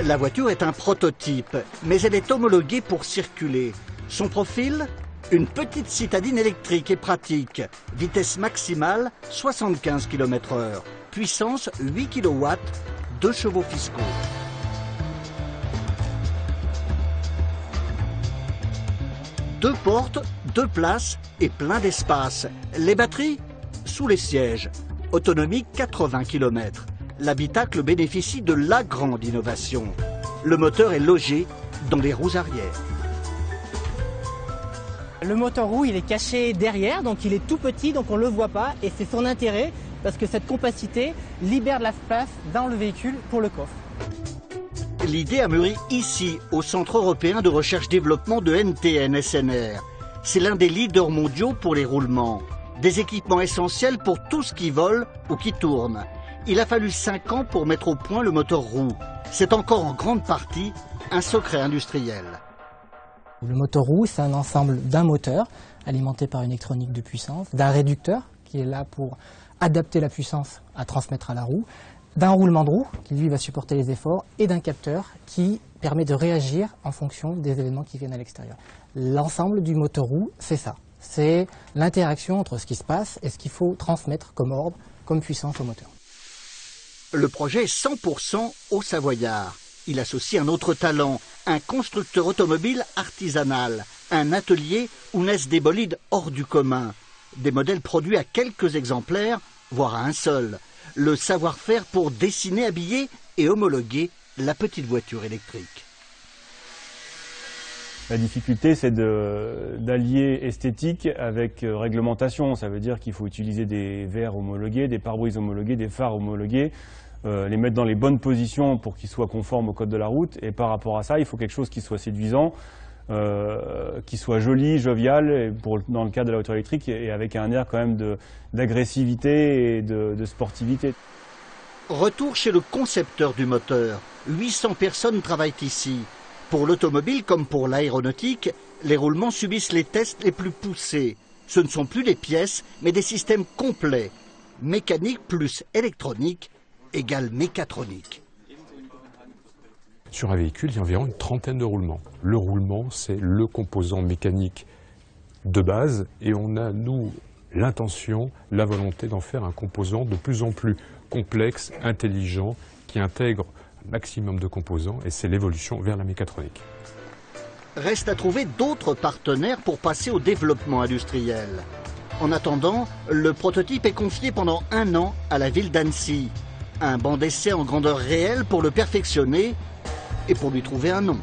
La voiture est un prototype, mais elle est homologuée pour circuler. Son profil ? Une petite citadine électrique et pratique. Vitesse maximale 75 km/h. Puissance 8 kW, 2 chevaux fiscaux. Deux portes, 2 places et plein d'espace. Les batteries ? Sous les sièges. Autonomie 80 km. L'habitacle bénéficie de la grande innovation. Le moteur est logé dans les roues arrière. Le moteur roue, il est caché derrière, donc il est tout petit, donc on ne le voit pas. Et c'est son intérêt, parce que cette compacité libère de la place dans le véhicule pour le coffre. L'idée a mûri ici, au Centre européen de recherche-développement de NTN SNR. C'est l'un des leaders mondiaux pour les roulements. Des équipements essentiels pour tout ce qui vole ou qui tourne. Il a fallu 5 ans pour mettre au point le moteur roue. C'est encore en grande partie un secret industriel. Le moteur roue, c'est un ensemble d'un moteur alimenté par une électronique de puissance, d'un réducteur qui est là pour adapter la puissance à transmettre à la roue, d'un roulement de roue qui lui va supporter les efforts et d'un capteur qui permet de réagir en fonction des événements qui viennent à l'extérieur. L'ensemble du moteur roue, c'est ça. C'est l'interaction entre ce qui se passe et ce qu'il faut transmettre comme ordre, comme puissance au moteur. Le projet est 100% au Savoyard. Il associe un autre talent, un constructeur automobile artisanal, un atelier où naissent des bolides hors du commun. Des modèles produits à quelques exemplaires, voire à un seul. Le savoir-faire pour dessiner, habiller et homologuer la petite voiture électrique. La difficulté, c'est d'allier esthétique avec réglementation. Ça veut dire qu'il faut utiliser des verres homologués, des pare-brises homologués, des phares homologués, les mettre dans les bonnes positions pour qu'ils soient conformes au code de la route. Et par rapport à ça, il faut quelque chose qui soit séduisant, qui soit joli, jovial, et dans le cas de la voiture électrique, et avec un air quand même d'agressivité et de sportivité. Retour chez le concepteur du moteur. 800 personnes travaillent ici. Pour l'automobile comme pour l'aéronautique, les roulements subissent les tests les plus poussés. Ce ne sont plus des pièces, mais des systèmes complets. Mécanique plus électronique égale mécatronique. Sur un véhicule, il y a environ une trentaine de roulements. Le roulement, c'est le composant mécanique de base et on a, nous, l'intention, la volonté d'en faire un composant de plus en plus complexe, intelligent, qui intègre un maximum de composants et c'est l'évolution vers la mécatronique. Reste à trouver d'autres partenaires pour passer au développement industriel. En attendant, le prototype est confié pendant 1 an à la ville d'Annecy. Un banc d'essai en grandeur réelle pour le perfectionner et pour lui trouver un nom.